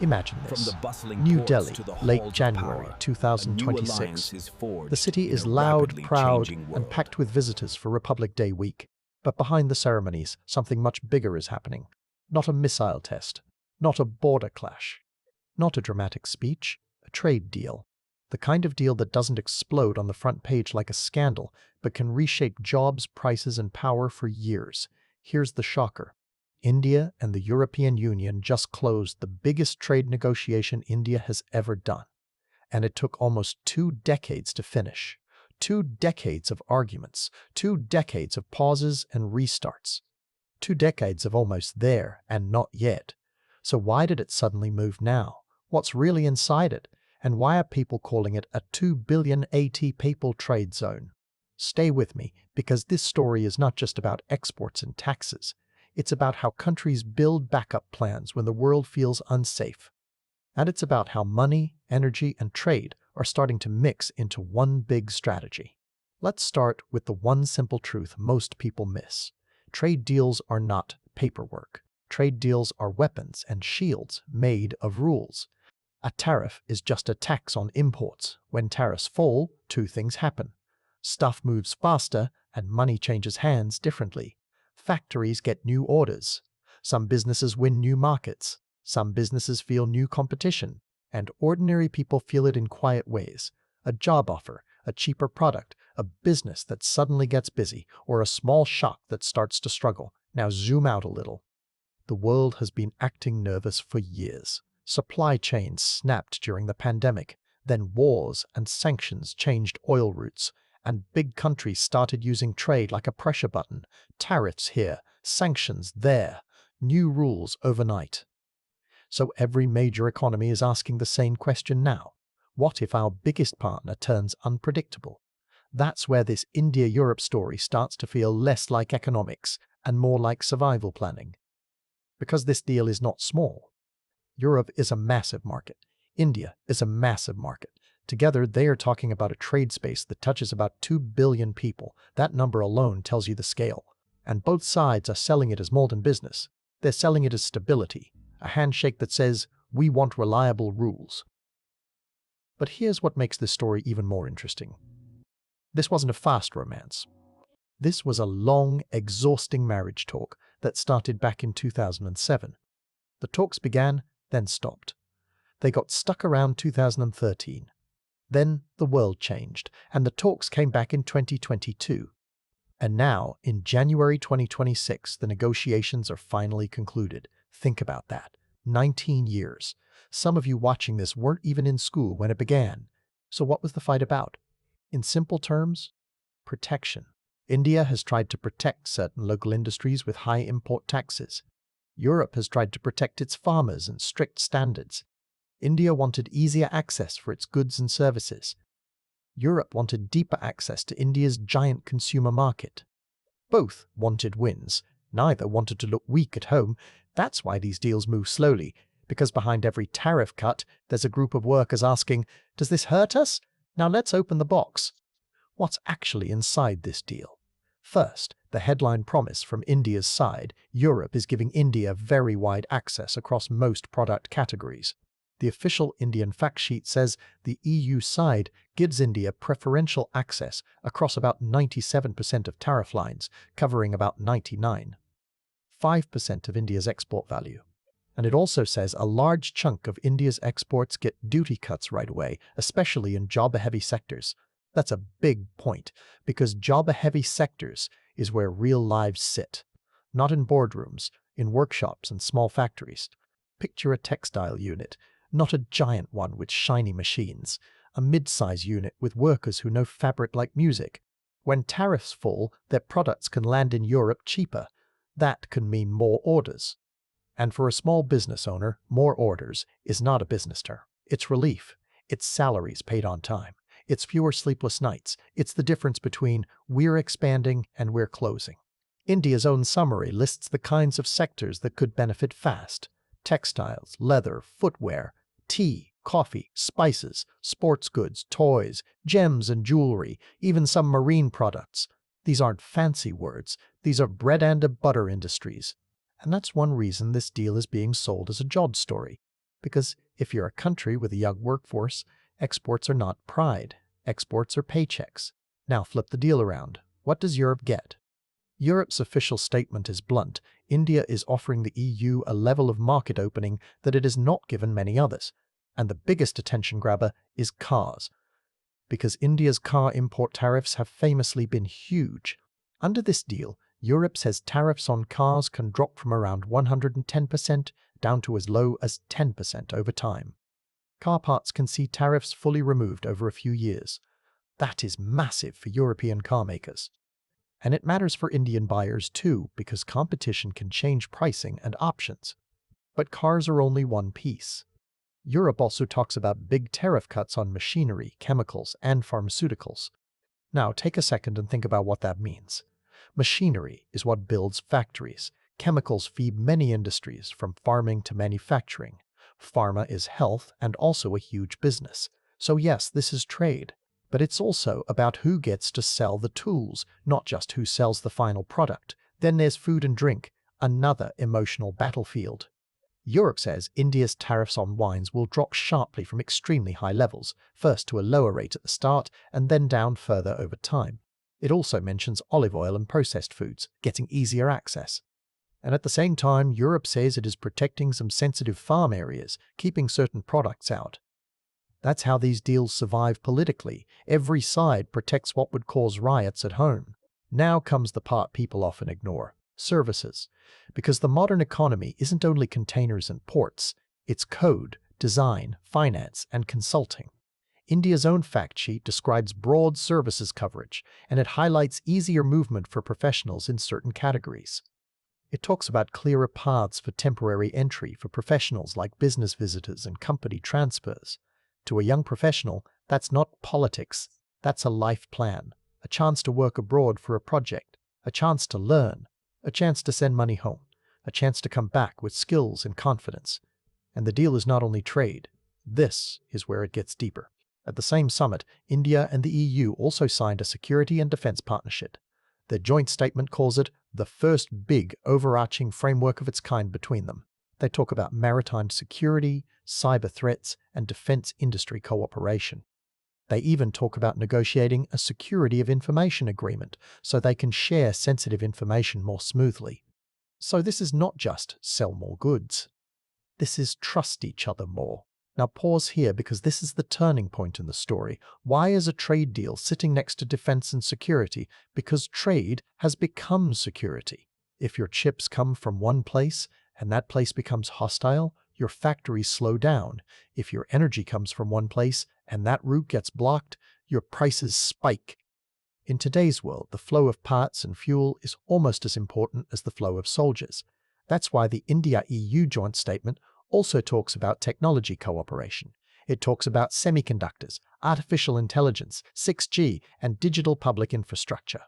Imagine From the this. bustling New ports Delhi, to the late halls of January power, a new 2026. alliance is forged The city in is a loud, rapidly proud, changing and world. packed with visitors for Republic Day week. But behind the ceremonies, something much bigger is happening. Not a missile test, not a border clash, not a dramatic speech, a trade deal. The kind of deal that doesn't explode on the front page like a scandal, but can reshape jobs, prices, and power for years. Here's the shocker. India and the European Union just closed the biggest trade negotiation India has ever done. And it took almost 2 decades to finish. 2 decades of arguments, 2 decades of pauses and restarts. 2 decades of almost there and not yet. So why did it suddenly move now? What's really inside it? And why are people calling it a 2 billion AT people trade zone? Stay with me, because this story is not just about exports and taxes. It's about how countries build backup plans when the world feels unsafe. And it's about how money, energy, and trade are starting to mix into one big strategy. Let's start with the one simple truth most people miss. Trade deals are not paperwork. Trade deals are weapons and shields made of rules. A tariff is just a tax on imports. When tariffs fall, 2 things happen. Stuff moves faster and money changes hands differently. Factories get new orders. Some businesses win new markets. Some businesses feel new competition. And ordinary people feel it in quiet ways. A job offer, a cheaper product, a business that suddenly gets busy, or a small shop that starts to struggle. Now zoom out a little. The world has been acting nervous for years. Supply chains snapped during the pandemic. Then wars and sanctions changed oil routes. And big countries started using trade like a pressure button. Tariffs here, sanctions there, new rules overnight. So every major economy is asking the same question now. What if our biggest partner turns unpredictable? That's where this India-Europe story starts to feel less like economics and more like survival planning. Because this deal is not small. Europe is a massive market. India is a massive market. Together, they are talking about a trade space that touches about 2 billion people. That number alone tells you the scale. And both sides are selling it as more than business. They're selling it as stability, a handshake that says, we want reliable rules. But here's what makes this story even more interesting. This wasn't a fast romance. This was a long, exhausting marriage talk that started back in 2007. The talks began, then stopped. They got stuck around 2013. Then the world changed, and the talks came back in 2022. And now, in January 2026, the negotiations are finally concluded. Think about that. 19 years. Some of you watching this weren't even in school when it began. So what was the fight about? In simple terms, protection. India has tried to protect certain local industries with high import taxes. Europe has tried to protect its farmers and strict standards. India wanted easier access for its goods and services. Europe wanted deeper access to India's giant consumer market. Both wanted wins. Neither wanted to look weak at home. That's why these deals move slowly, because behind every tariff cut, there's a group of workers asking, does this hurt us? Now let's open the box. What's actually inside this deal? First, the headline promise from India's side: Europe is giving India very wide access across most product categories. The official Indian fact sheet says the EU side gives India preferential access across about 97% of tariff lines, covering about 99.5% of India's export value. And it also says a large chunk of India's exports get duty cuts right away, especially in job-heavy sectors. That's a big point, because job-heavy sectors is where real lives sit. Not in boardrooms, in workshops and small factories. Picture a textile unit, not a giant one with shiny machines, a mid-size unit with workers who know fabric like music. When tariffs fall, their products can land in Europe cheaper. That can mean more orders. And for a small business owner, more orders is not a business term. It's relief. It's salaries paid on time. It's fewer sleepless nights. It's the difference between we're expanding and we're closing. India's own summary lists the kinds of sectors that could benefit fast: textiles, leather, footwear, tea, coffee, spices, sports goods, toys, gems and jewelry, even some marine products. These aren't fancy words. These are bread and butter industries. And that's one reason this deal is being sold as a job story. Because if you're a country with a young workforce, exports are not pride. Exports are paychecks. Now flip the deal around. What does Europe get? Europe's official statement is blunt. India is offering the EU a level of market opening that it has not given many others. And the biggest attention grabber is cars. Because India's car import tariffs have famously been huge. Under this deal, Europe says tariffs on cars can drop from around 110% down to as low as 10% over time. Car parts can see tariffs fully removed over a few years. That is massive for European car makers. And it matters for Indian buyers too, because competition can change pricing and options. But cars are only one piece. Europe also talks about big tariff cuts on machinery, chemicals, and pharmaceuticals. Now take a second and think about what that means. Machinery is what builds factories. Chemicals feed many industries, from farming to manufacturing. Pharma is health and also a huge business. So yes, this is trade. But it's also about who gets to sell the tools, not just who sells the final product. Then there's food and drink, another emotional battlefield. Europe says India's tariffs on wines will drop sharply from extremely high levels, first to a lower rate at the start and then down further over time. It also mentions olive oil and processed foods, getting easier access. And at the same time, Europe says it is protecting some sensitive farm areas, keeping certain products out. That's how these deals survive politically. Every side protects what would cause riots at home. Now comes the part people often ignore. Services. Because the modern economy isn't only containers and ports, it's code, design, finance, and consulting. India's own fact sheet describes broad services coverage, and it highlights easier movement for professionals in certain categories. It talks about clearer paths for temporary entry for professionals like business visitors and company transfers. To a young professional, that's not politics, that's a life plan, a chance to work abroad for a project, a chance to learn, a chance to send money home, a chance to come back with skills and confidence. And the deal is not only trade. This is where it gets deeper. At the same summit, India and the EU also signed a security and defense partnership. Their joint statement calls it the first big overarching framework of its kind between them. They talk about maritime security, cyber threats, and defense industry cooperation. They even talk about negotiating a security of information agreement so they can share sensitive information more smoothly. So this is not just sell more goods. This is trust each other more. Now pause here because this is the turning point in the story. Why is a trade deal sitting next to defense and security? Because trade has become security. If your chips come from one place and that place becomes hostile, your factories slow down. If your energy comes from one place and that route gets blocked, your prices spike. In today's world, the flow of parts and fuel is almost as important as the flow of soldiers. That's why the India-EU joint statement also talks about technology cooperation. It talks about semiconductors, artificial intelligence, 6G, and digital public infrastructure.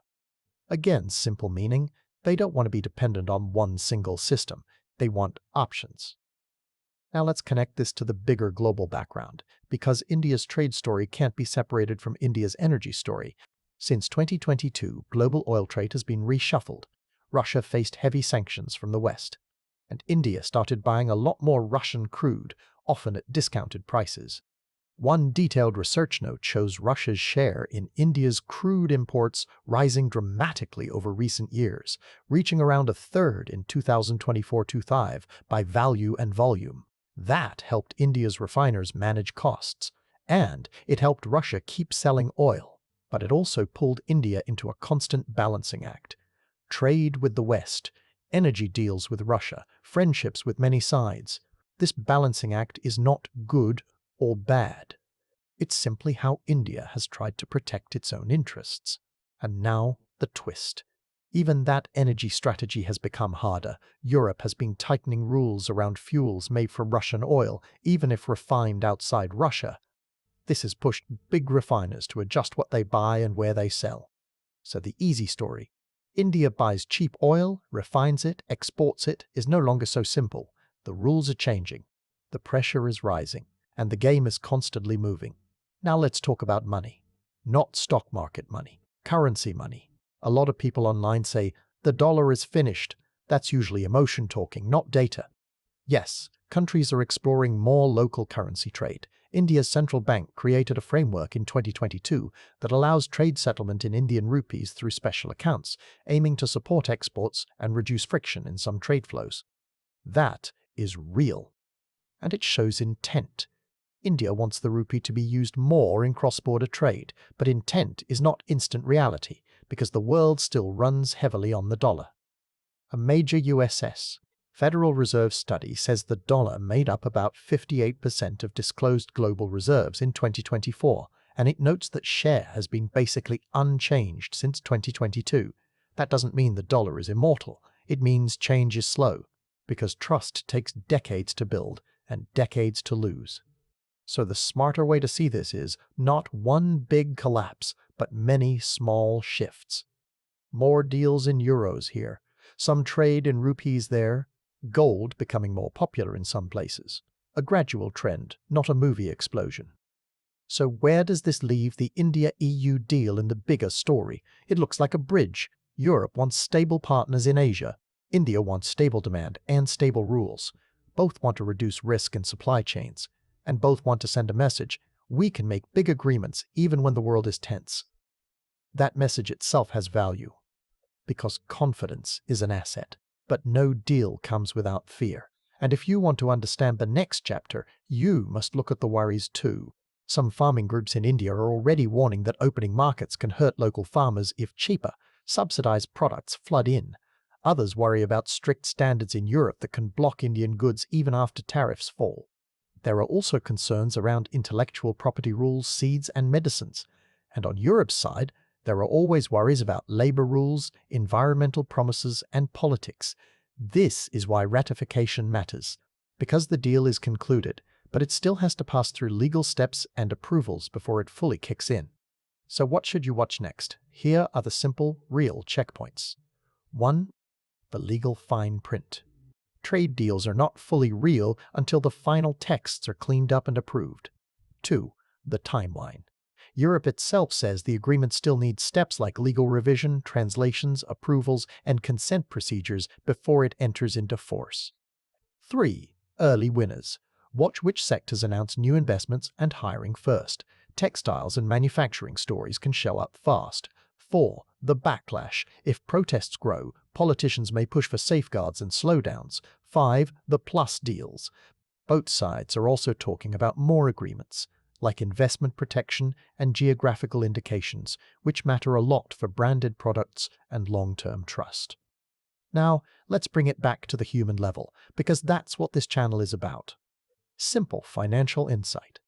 Again, simple meaning, they don't want to be dependent on one single system. They want options. Now let's connect this to the bigger global background, because India's trade story can't be separated from India's energy story. Since 2022, global oil trade has been reshuffled. Russia faced heavy sanctions from the West, and India started buying a lot more Russian crude, often at discounted prices. One detailed research note shows Russia's share in India's crude imports rising dramatically over recent years, reaching around a third in 2024-25 by value and volume. That helped India's refiners manage costs, and it helped Russia keep selling oil. But it also pulled India into a constant balancing act. Trade with the West, energy deals with Russia, friendships with many sides. This balancing act is not good or bad. It's simply how India has tried to protect its own interests. And now, the twist. Even that energy strategy has become harder. Europe has been tightening rules around fuels made from Russian oil, even if refined outside Russia. This has pushed big refiners to adjust what they buy and where they sell. So the easy story. India buys cheap oil, refines it, exports it, is no longer so simple. The rules are changing. The pressure is rising. And the game is constantly moving. Now let's talk about money. Not stock market money. Currency money. A lot of people online say, the dollar is finished. That's usually emotion talking, not data. Yes, countries are exploring more local currency trade. India's central bank created a framework in 2022 that allows trade settlement in Indian rupees through special accounts, aiming to support exports and reduce friction in some trade flows. That is real. And it shows intent. India wants the rupee to be used more in cross-border trade, but intent is not instant reality because the world still runs heavily on the dollar. A major USS Federal Reserve study says the dollar made up about 58% of disclosed global reserves in 2024, and it notes that share has been basically unchanged since 2022. That doesn't mean the dollar is immortal. It means change is slow, because trust takes decades to build and decades to lose. So the smarter way to see this is not one big collapse, but many small shifts. More deals in euros here, some trade in rupees there, gold becoming more popular in some places. A gradual trend, not a movie explosion. So where does this leave the India-EU deal in the bigger story? It looks like a bridge. Europe wants stable partners in Asia. India wants stable demand and stable rules. Both want to reduce risk in supply chains. And both want to send a message: we can make big agreements even when the world is tense. That message itself has value, because confidence is an asset. But no deal comes without fear. And if you want to understand the next chapter, you must look at the worries too. Some farming groups in India are already warning that opening markets can hurt local farmers if cheaper, subsidized products flood in. Others worry about strict standards in Europe that can block Indian goods even after tariffs fall. There are also concerns around intellectual property rules, seeds and medicines. And on Europe's side, there are always worries about labor rules, environmental promises, and politics. This is why ratification matters, because the deal is concluded, but it still has to pass through legal steps and approvals before it fully kicks in. So what should you watch next? Here are the simple, real checkpoints. 1. The legal fine print. Trade deals are not fully real until the final texts are cleaned up and approved. 2. The timeline. Europe itself says the agreement still needs steps like legal revision, translations, approvals, and consent procedures before it enters into force. 3. Early winners. Watch which sectors announce new investments and hiring first. Textiles and manufacturing stories can show up fast. 4. The backlash. If protests grow, politicians may push for safeguards and slowdowns. 5. The plus deals. Both sides are also talking about more agreements, like investment protection and geographical indications, which matter a lot for branded products and long-term trust. Now, let's bring it back to the human level, because that's what this channel is about. Simple financial insight.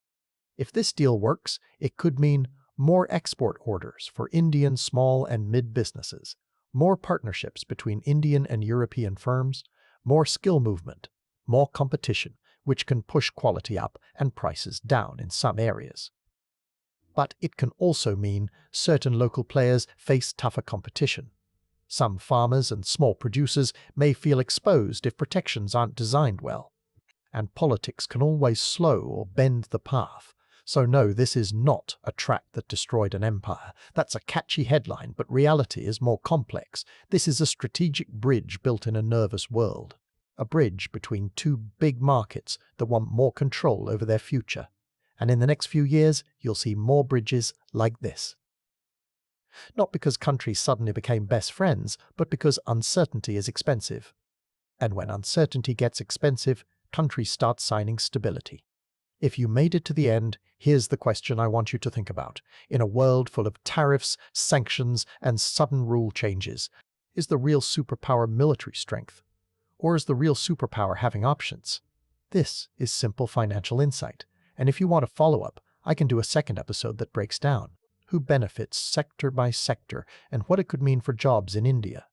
If this deal works, it could mean more export orders for Indian small and mid-businesses, more partnerships between Indian and European firms, more skill movement, more competition, which can push quality up and prices down in some areas. But it can also mean certain local players face tougher competition. Some farmers and small producers may feel exposed if protections aren't designed well. And politics can always slow or bend the path. So no, this is not a track that destroyed an empire. That's a catchy headline, but reality is more complex. This is a strategic bridge built in a nervous world. A bridge between two big markets that want more control over their future. And in the next few years, you'll see more bridges like this. Not because countries suddenly became best friends, but because uncertainty is expensive. And when uncertainty gets expensive, countries start signing stability. If you made it to the end, here's the question I want you to think about. In a world full of tariffs, sanctions, and sudden rule changes, is the real superpower military strength? Or is the real superpower having options? This is simple financial insight. And if you want a follow-up, I can do a second episode that breaks down who benefits sector by sector and what it could mean for jobs in India.